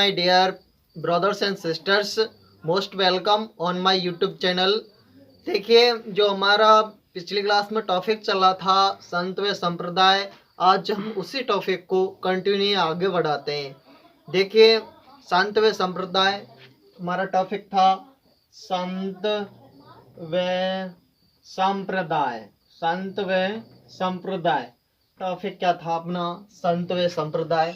my dear brothers and sisters, most welcome on my YouTube channel। देखिए, जो हमारा पिछली क्लास में टॉपिक चला था संत व संप्रदाय, आज हम उसी टॉपिक को कंटिन्यू आगे बढ़ाते हैं। देखिए, संत व संप्रदाय हमारा टॉपिक था संत व संप्रदाय। संत व संप्रदाय टॉपिक क्या था अपना? संत व संप्रदाय।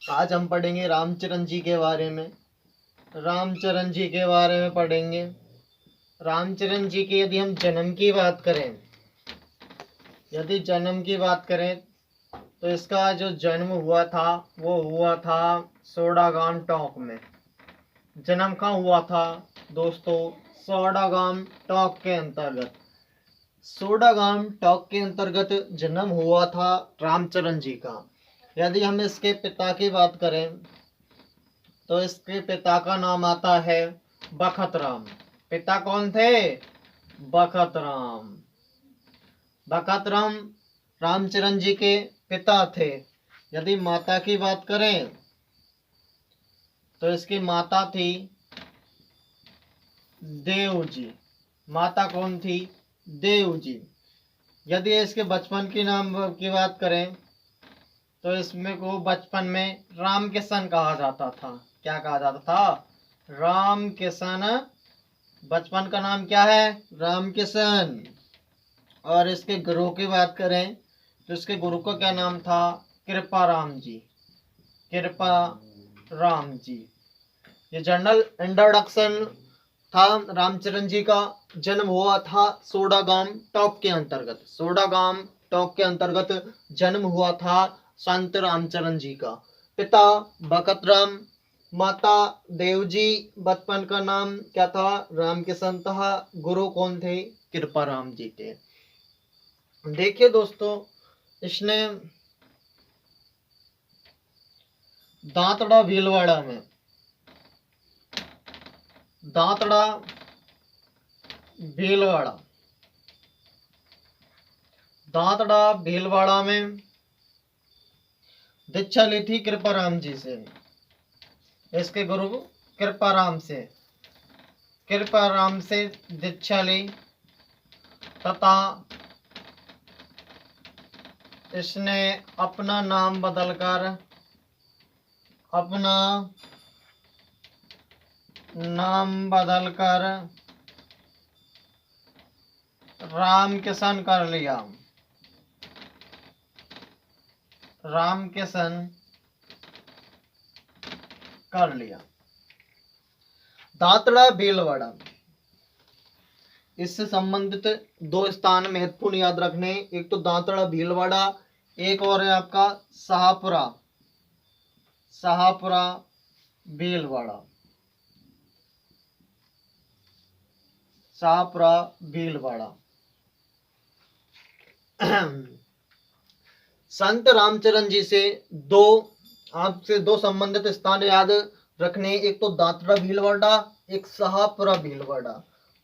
आज हम पढ़ेंगे रामचरण जी के बारे में। रामचरण जी के बारे में पढ़ेंगे। रामचरण जी के यदि हम जन्म की बात करें, यदि जन्म की बात करें तो इसका जो जन्म हुआ था वो हुआ था सोडागाम टॉक में। जन्म कहाँ हुआ था दोस्तों? सोडागाम टॉक के अंतर्गत। सोडागाम टॉक के अंतर्गत जन्म हुआ था रामचरण जी का। यदि हम इसके पिता की बात करें तो इसके पिता का नाम आता है बखत राम। पिता कौन थे? बखत राम। बखत राम रामचरण जी के पिता थे। यदि माता की बात करें तो इसकी माता थी देव जी। माता कौन थी? देव जी। यदि इसके बचपन की नाम की बात करें तो इसमें को बचपन में राम किशन कहा जाता था। क्या कहा जाता था? राम किशन। बचपन का नाम क्या है? राम किशन। और इसके गुरु की बात करें तो इसके गुरु का क्या नाम था? कृपा राम जी। कृपा राम जी। ये जनरल इंट्रोडक्शन था। रामचरण जी का जन्म हुआ था सोडागाम टॉक के अंतर्गत। सोडागाम टॉक के अंतर्गत जन्म हुआ था संत रामचरण जी का। पिता बखत राम, माता देवजी। बचपन का नाम क्या था? राम किशन था। गुरु कौन थे? कृपा राम जी थे। देखिए दोस्तों, इसने दांतड़ा भीलवाड़ा में, दांतड़ा भीलवाड़ा, दांतड़ा भीलवाड़ा में दीक्षा ली थी कृपा राम जी से। इसके गुरु कृपा राम से, कृपा राम से दीक्षा ली तथा इसने अपना नाम बदलकर, अपना नाम बदलकर राम किशन कर लिया। राम किशन कर लिया। दांतड़ा भीलवाड़ा, इससे संबंधित दो स्थान महत्वपूर्ण याद रखने। एक तो दांतड़ा भीलवाड़ा, एक और है आपका शाहपुरा। शाहपुरा भीलवाड़ा। शाहपुरा भीलवाड़ा। संत रामचरण जी से आपसे दो संबंधित स्थान याद रखने। एक तो दांतड़ा भीलवाड़ा, एक शाहपुरा भीलवाड़ा।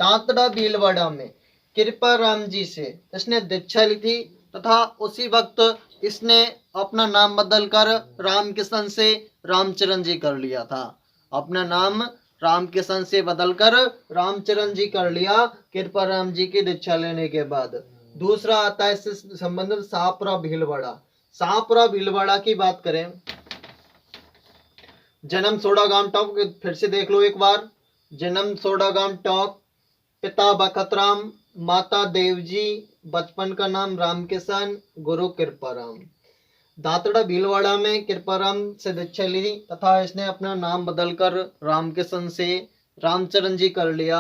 दांतड़ा भीलवाड़ा में कृपा राम जी से इसने दीक्षा ली थी तथा उसी वक्त इसने अपना नाम बदलकर राम किशन से रामचरण जी कर लिया था। अपना नाम राम किशन से बदलकर रामचरण जी कर लिया कृपा राम जी की दीक्षा लेने के बाद। दूसरा आता है इससे संबंधित शाहपुरा भीलवाड़ा। शाहपुरा भीलवाड़ा की बात करें, जन्म सोडागाम टॉक, फिर से देख लो एक बार। जन्म सोडागाम टॉक, पिता बखत राम, माता देवजी। बचपन का नाम राम किशन, गुरु कृपा राम। दांतड़ा भीलवाड़ा में कृपा राम से दीक्षा ली तथा इसने अपना नाम बदलकर राम किशन से रामचरण जी कर लिया।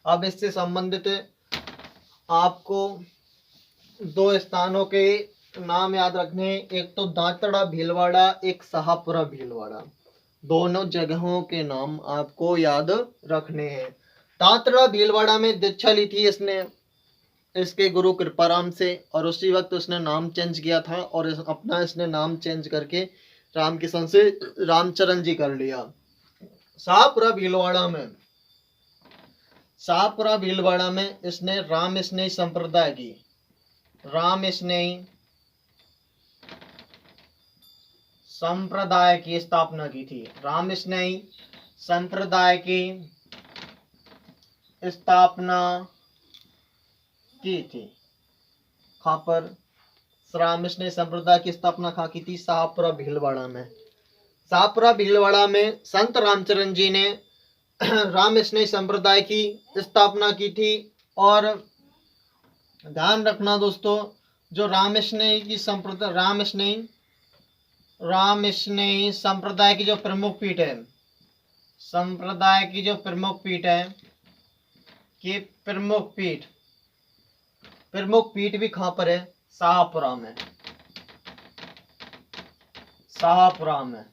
अब इससे संबंधित आपको दो स्थानों के नाम याद रखने। एक तो दांतड़ा भीलवाड़ा, एक शाहपुरा भीलवाड़ा। दोनों जगहों के नाम आपको याद रखने हैं। दांतड़ा भीलवाड़ा में दीक्षा ली थी इसने इसके गुरु कृपाराम से, और उसी वक्त उसने नाम चेंज किया था और अपना इसने नाम चेंज करके राम किशन से रामचरण जी कर लिया। शाहपुरा भीलवाड़ा में, शाहपुरा भीलवाड़ा में इसने राम स्नेही संप्रदाय की, राम स्नेही संप्रदाय की स्थापना की थी। रामस्नेही संप्रदाय की स्थापना की थी। कहाँ पर रामस्नेही संप्रदाय की स्थापना कहाँ की थी? शाहपुरा भीलवाड़ा में। शाहपुरा भीलवाड़ा में संत रामचरण जी ने रामस्नेही संप्रदाय की स्थापना की थी। और ध्यान रखना दोस्तों, जो रामस्नेही की संप्रदाय रामस्नेही संप्रदाय की जो प्रमुख पीठ है, संप्रदाय की जो प्रमुख पीठ है कि प्रमुख पीठ भी कहाँ पर है? शाहपुरा में।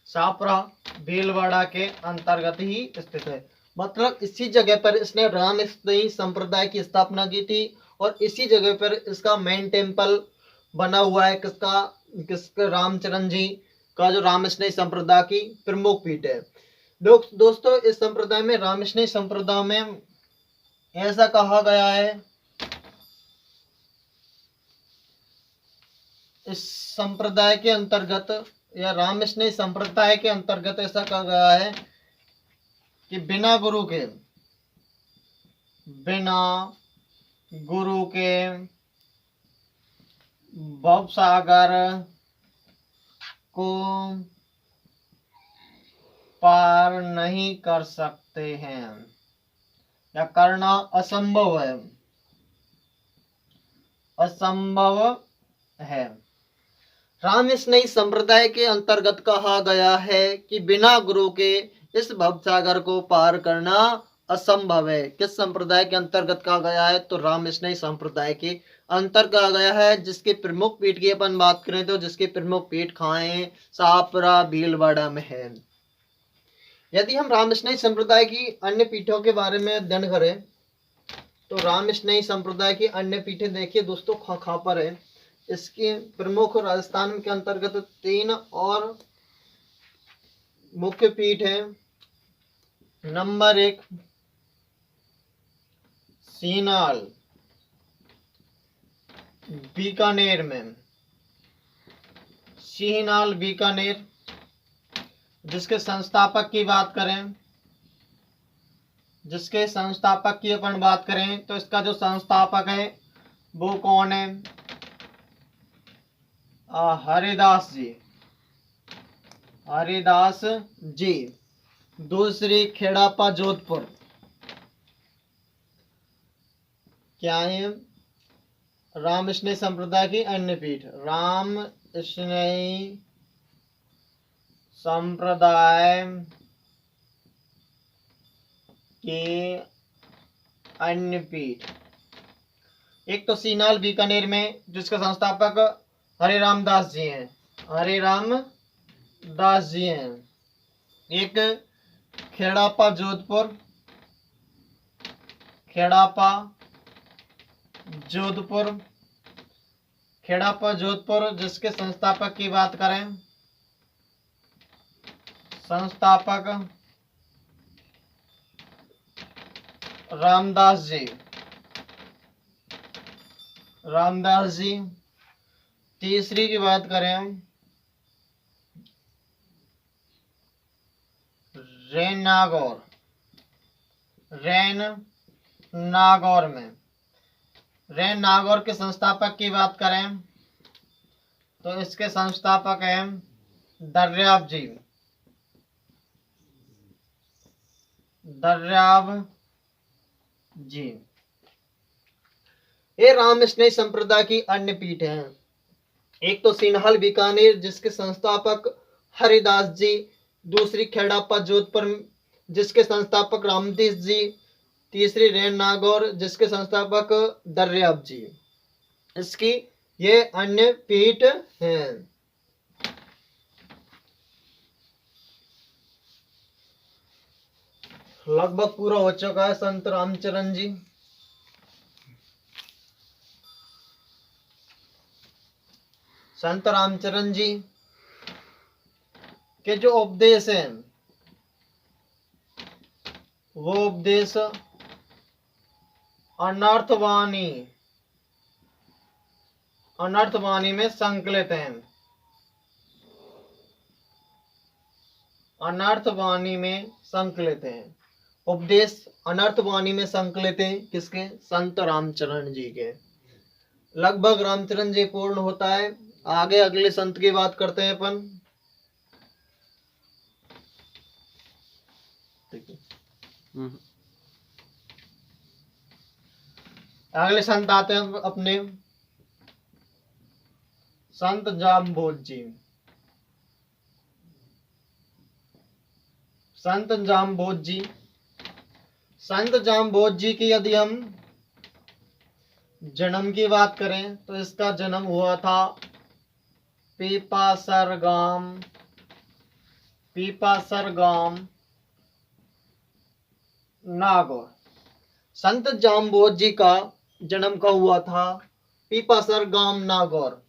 शाहपुरा भीलवाड़ा के अंतर्गत ही स्थित है। मतलब इसी जगह पर इसने रामस्नेही संप्रदाय की स्थापना की थी और इसी जगह पर इसका मेन टेम्पल बना हुआ है। किसका? रामचरण जी का जो रामस्नेही संप्रदाय की प्रमुख पीठ है। दोस्तों, इस संप्रदाय में, रामस्नेही संप्रदाय में ऐसा कहा गया है, इस संप्रदाय के अंतर्गत या रामस्नेही संप्रदाय के अंतर्गत ऐसा कहा गया है कि बिना गुरु के भवसागर को पार नहीं कर सकते हैं या करना असंभव है। रामस्नेही संप्रदाय के अंतर्गत कहा गया है कि बिना गुरु के इस भवसागर को पार करना असंभव है। किस संप्रदाय के अंतर्गत कहा गया है? तो रामस्नेही संप्रदाय के अंतर्गत कहा गया है, जिसके प्रमुख पीठ की अपन बात करें तो जिसके प्रमुख पीठ कहाँ है? शाहपुरा भीलवाड़ा में है। यदि हम रामस्नेही संप्रदाय की अन्य पीठों के बारे में अध्ययन करें तो रामस्नेही संप्रदाय की अन्य पीठें देखिए दोस्तों कहाँ पर है। इसके प्रमुख राजस्थान के अंतर्गत 3 और मुख्य पीठ है। नंबर 1 सीनाल बीकानेर में, सीनाल बीकानेर, जिसके संस्थापक की बात करें, अपन बात करें तो इसका जो संस्थापक है वो कौन है? हरिदास जी। दूसरी खेड़ापा जोधपुर, क्या है? रामस्नेही संप्रदाय की अन्य पीठ, रामस्नेही संप्रदाय की अन्य पीठ। एक तो सीनाल बीकानेर में जिसका संस्थापक हरिराम दास जी हैं। एक खेड़ापा जोधपुर जिसके संस्थापक की बात करें, संस्थापक रामदास जी। तीसरी की बात करें रैन नागौर के संस्थापक की बात करें तो इसके संस्थापक हैं दर्याब जी। ये रामस्नेही संप्रदाय की अन्य पीठ हैं। एक तो सीनाल बीकानेर जिसके संस्थापक हरिदास जी, दूसरी खेड़ापा जोधपुर जिसके संस्थापक रामदास जी, तीसरी रैन नागौर जिसके संस्थापक दर्याब जी। इसकी ये अन्य पीठ हैं। लगभग पूरा हो चुका है संत रामचरण जी। संत रामचरण जी के जो उपदेश हैं वो उपदेश अनर्थवाणी में संकलित हैं। अनर्थवाणी में संकलित हैं। उपदेश अनर्थवाणी में संकलित हैं किसके? संत रामचरण जी के। लगभग रामचरण जी पूर्ण होता है। आगे अगले संत की बात करते हैं अपन। अगले संत आते हैं अपने संत जाम्बोज जी। संत जाम्बोज जी, संत जाम्बोज जी की यदि हम जन्म की बात करें तो इसका जन्म हुआ था पीपासर गांव नागौर। संत जाम्बोज जी का जन्म कब हुआ था? पीपासर गांव नागौर।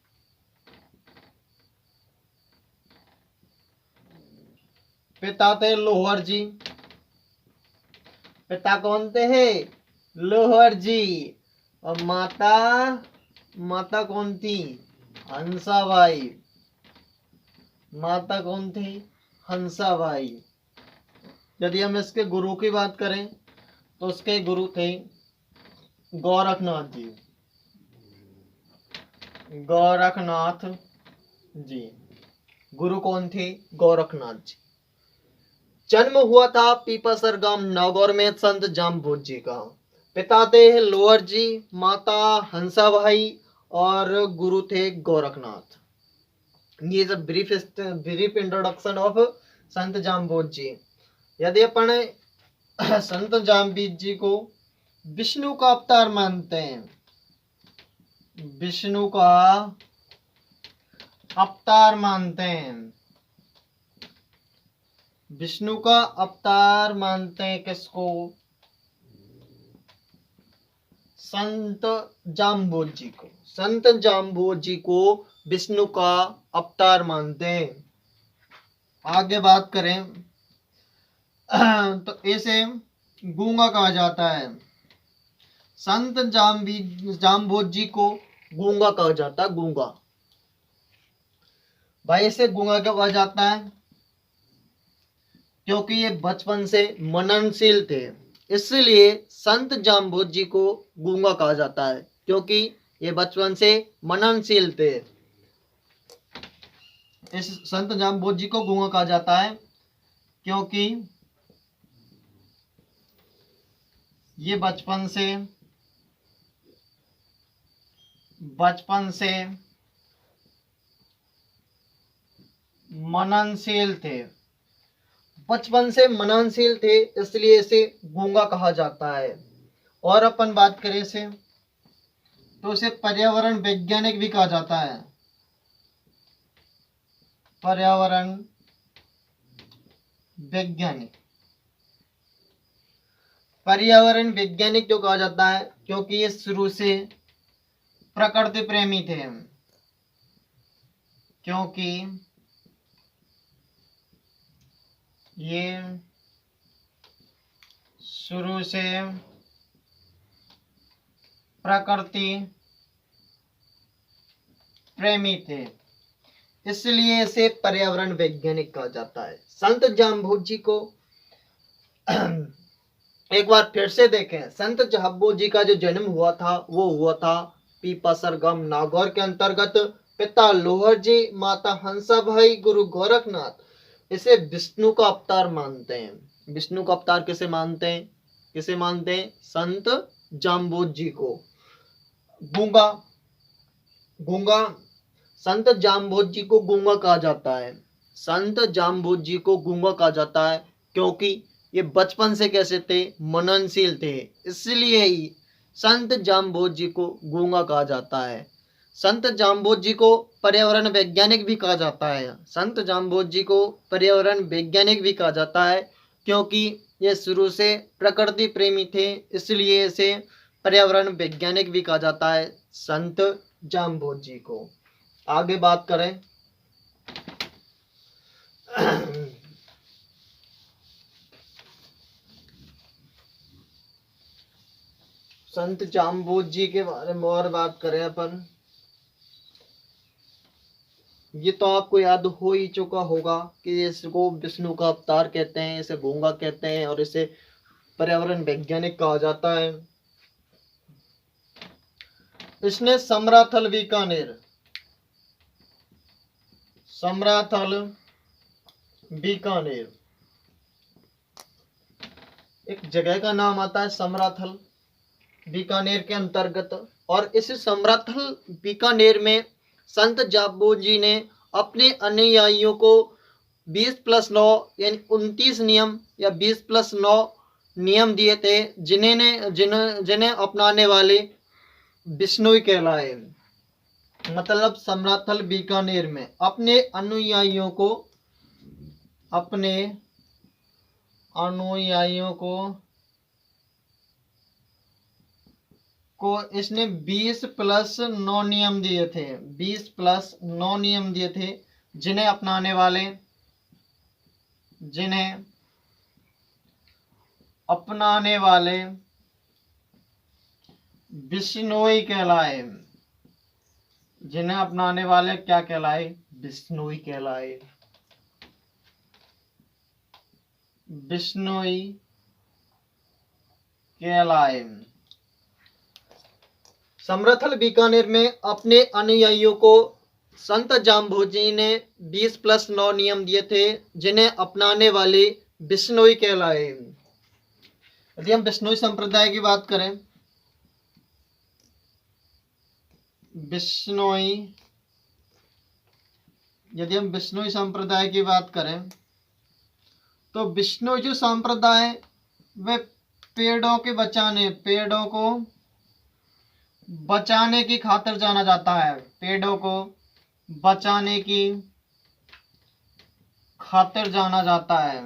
पिता थे लोहर जी। पिता कौन थे? लोहर जी। और माता कौन थी? हंसाबाई। माता कौन थी? हंसाबाई। यदि हम इसके गुरु की बात करें तो उसके गुरु थे गोरखनाथ जी। गोरखनाथ जी गुरु कौन थे? गोरखनाथ जी। जन्म हुआ था पीपासर गांव नागौर में संत जाम्बोज जी का। पिता थे लोअर जी, माता हंसाबाई और गुरु थे गोरखनाथ। ये इज ब्रीफ इंट्रोडक्शन ऑफ संत जाम्बोज जी। यदि अपन संत जाम्बोज जी को विष्णु का अवतार मानते हैं, विष्णु का अवतार मानते हैं, विष्णु का अवतार मानते हैं किसको? संत जाम्बोज जी को। संत जाम्बोज जी को विष्णु का अवतार मानते हैं। आगे बात करें तो इसे गूंगा कहा जाता है। संत जाम्बोज जी को गूंगा कहा जाता है। गूंगा भाई इसे गूंगा क्यों कहा जाता है? क्योंकि ये बचपन से मननशील थे, इसलिए संत जाम्बोज जी को गूंगा कहा जाता है, क्योंकि ये बचपन से मननशील थे। इस संत जाम्बोज जी को गूंगा कहा जाता है क्योंकि ये बचपन से मननशील थे। बचपन से मननशील थे इसलिए इसे गूंगा कहा जाता है। और अपन बात करें इसे तो इसे पर्यावरण वैज्ञानिक भी कहा जाता है। पर्यावरण वैज्ञानिक। पर्यावरण वैज्ञानिक क्यों कहा जाता है? क्योंकि ये शुरू से प्रकृति प्रेमी थे। क्योंकि ये शुरू से प्रकृति प्रेमी थे, इसलिए इसे पर्यावरण वैज्ञानिक कहा जाता है। संत जाम्बोज जी को एक बार फिर से देखें। संत जाम्बोज जी का जो जन्म हुआ था वो हुआ था पीपासर गांव नागौर के अंतर्गत। पिता लोहर जी, माता हंसाबाई, गुरु गोरखनाथ। इसे विष्णु का अवतार मानते हैं। विष्णु का अवतार किसे मानते हैं? किसे मानते हैं? संत जाम्बोज जी को। गूंगा संत जाम्बोज जी को गूंगा कहा जाता है। संत जाम्बोज जी को गूंगा कहा जाता है क्योंकि ये बचपन से कैसे थे? मननशील थे, इसलिए ही संत जाम्बोज जी को गूंगा कहा जाता है। संत जाम्बोज जी को पर्यावरण वैज्ञानिक भी कहा जाता है। संत जाम्बोज जी को पर्यावरण वैज्ञानिक भी कहा जाता है क्योंकि ये शुरू से प्रकृति प्रेमी थे, इसलिए इसे पर्यावरण वैज्ञानिक भी कहा जाता है संत जाम्बोज जी को। आगे बात करें संत जाम्बोज जी के बारे में और बात करें अपन। ये तो आपको याद हो ही चुका होगा कि इसको विष्णु का अवतार कहते हैं, इसे गूंगा कहते हैं और इसे पर्यावरण वैज्ञानिक कहा जाता है। इसने समराथल बीकानेर, समराथल बीकानेर एक जगह का नाम आता है, समराथल बीकानेर के अंतर्गत। और इस समराथल बीकानेर में संत जाम्बो जी ने अपने अनुयायियों को 20+9 यानी 29 नियम या 20+9 नियम दिए थे, जिन्हें अपनाने वाले बिश्नोई कहलाए। मतलब समराथल बीकानेर में अपने अनुयायियों को इसने 20+9 नियम दिए थे, 20+9 नियम दिए थे, जिन्हें अपनाने वाले बिश्नोई कहलाए। जिन्हें अपनाने वाले क्या कहलाए? बिश्नोई कहलाए, बिश्नोई कहलाए। समराथल बीकानेर में अपने अनुयायियों को संत जाम्बो जी ने 20+9 नियम दिए थे, जिन्हें अपनाने वाले बिश्नोई कहलाए। यदि हम बिश्नोई संप्रदाय की बात करें, यदि हम बिश्नोई संप्रदाय की बात करें तो बिश्नोई जो संप्रदाय वे पेड़ों को बचाने की खातिर जाना जाता है। पेड़ों को बचाने की खातिर जाना जाता है।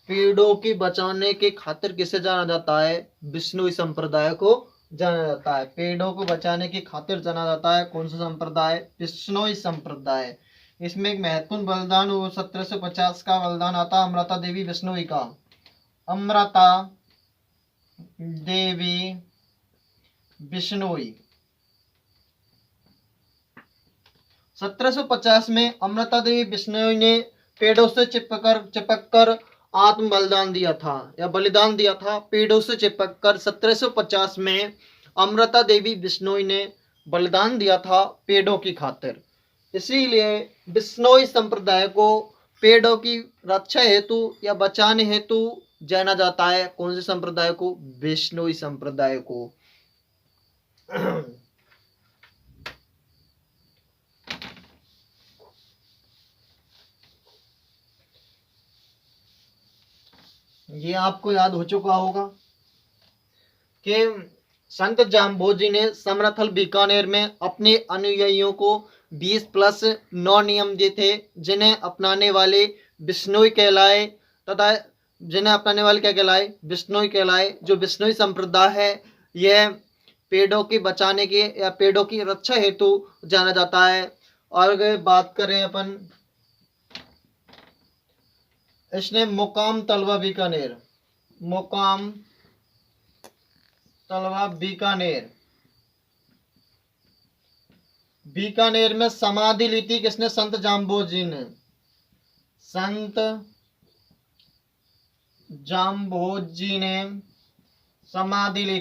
पेड़ों की बचाने की खातिर किसे जाना जाता है? बिश्नोई संप्रदाय को जाना जाता है। पेड़ों को बचाने की खातिर जाना जाता है। कौन सा संप्रदाय? बिश्नोई संप्रदाय। इसमें एक महत्वपूर्ण बलिदान 1750 का बलिदान आता अमृता देवी बिश्नोई का। अमृता देवी बिश्नोई 1750 में अमृता देवी बिश्नोई ने पेड़ों से चिपक कर आत्म बलिदान दिया था या बलिदान दिया था। पेड़ों से चिपक कर 1750 में अमृता देवी बिश्नोई ने बलिदान दिया था पेड़ों की खातिर। इसीलिए बिश्नोई संप्रदाय को पेड़ों की रक्षा हेतु या बचाने हेतु जाना जाता है। कौन से संप्रदाय को? बिश्नोई संप्रदाय को। ये आपको याद हो चुका होगा कि संत जाम्बो जी ने समराथल बीकानेर में अपने अनुयायियों को 20+9 नियम दिए थे, जिन्हें अपनाने वाले बिश्नोई कहलाए तथा जिन्हें अपनाने वाले क्या कहलाए? बिश्नोई कहलाए। जो बिश्नोई संप्रदाय है यह पेड़ों की बचाने की या पेड़ों की रक्षा हेतु जाना जाता है। और अगर बात करें अपन, इसने मुकाम तलवा बीकानेर, मुकाम तलवा बीकानेर में समाधि ली थी। किसने? संत जाम्बो जी ने। संत जाम्बो जी ने समाधि ली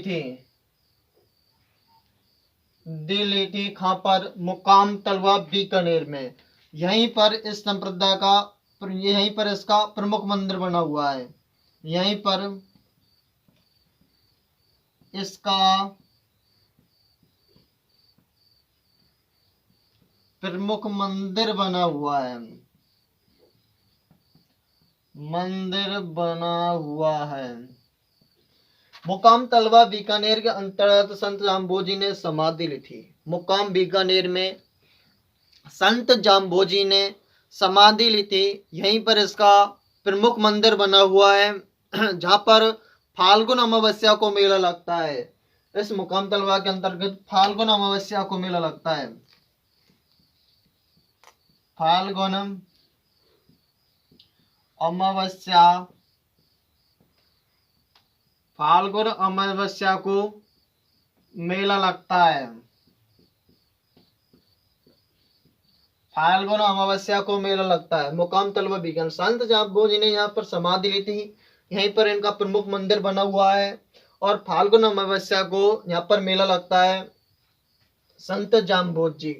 थी कहां पर? मुकाम तलवा बीकानेर में। यहीं पर इस संप्रदाय का, यहीं पर इसका प्रमुख मंदिर बना हुआ है। यहीं पर इसका प्रमुख मंदिर बना हुआ है। मुकाम तलवा बीकानेर के अंतर्गत संत जाम्बो जी ने समाधि ली थी। मुकाम बीकानेर में संत जाम्बो जी ने समाधि ली थी। यहीं पर इसका प्रमुख मंदिर बना हुआ है, जहां पर फाल्गुन अमावस्या को मेला लगता है। इस मुकाम तलवा के अंतर्गत फाल्गुन अमावस्या को मेला लगता है। फाल्गुन अमावस्या को मेला लगता है। फाल्गुन अमावस्या को मेला लगता है। मुकाम तलवा बीकानेर, संत जाम्बो जी ने यहाँ पर समाधि ली थी, यहीं पर इनका प्रमुख मंदिर बना हुआ है और फाल्गुन अमावस्या को यहाँ पर मेला लगता है। संत जाम्बोज जी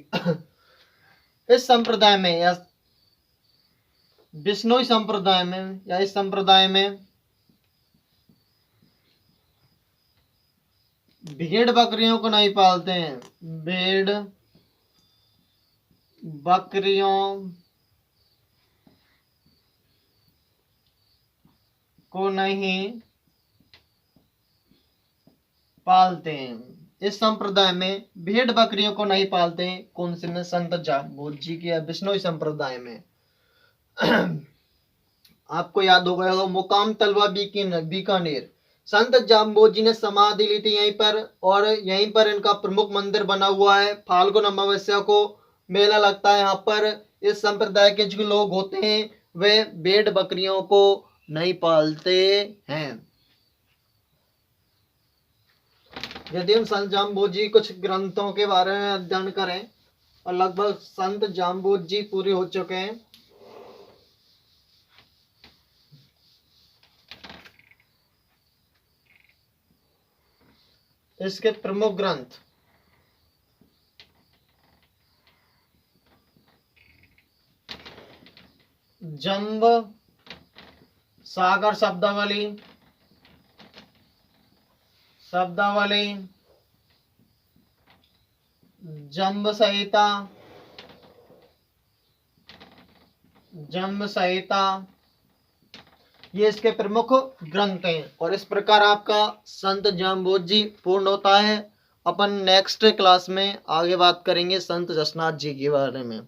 इस संप्रदाय में या बिश्नोई संप्रदाय में या इस संप्रदाय में भेड़ बकरियों को नहीं पालते हैं। भेड़ बकरियों को नहीं पालते हैं। इस संप्रदाय में भेड़ बकरियों को नहीं पालते हैं। कौन से में? संत जाम्बोज जी के बिश्नोई संप्रदाय में। आपको याद होगा मुकाम तलवा बीकानेर, संत जाम्बोज जी ने समाधि ली थी यहीं पर और यहीं पर इनका प्रमुख मंदिर बना हुआ है। फाल्गुन अमावस्या को मेला लगता है यहाँ पर। इस संप्रदाय के जो लोग होते हैं वे भेड़ बकरियों को नहीं पालते हैं। यदि हम संत जाम्बोज जी कुछ ग्रंथों के बारे में अध्ययन करें और लगभग संत जाम्बोज जी पूरे हो चुके हैं। इसके प्रमुख ग्रंथ जंब सागर शब्दावली, जंब संहिता, ये इसके प्रमुख ग्रंथ हैं। और इस प्रकार आपका संत जाम्बोज जी पूर्ण होता है। अपन नेक्स्ट क्लास में आगे बात करेंगे संत जसनाथ जी के बारे में।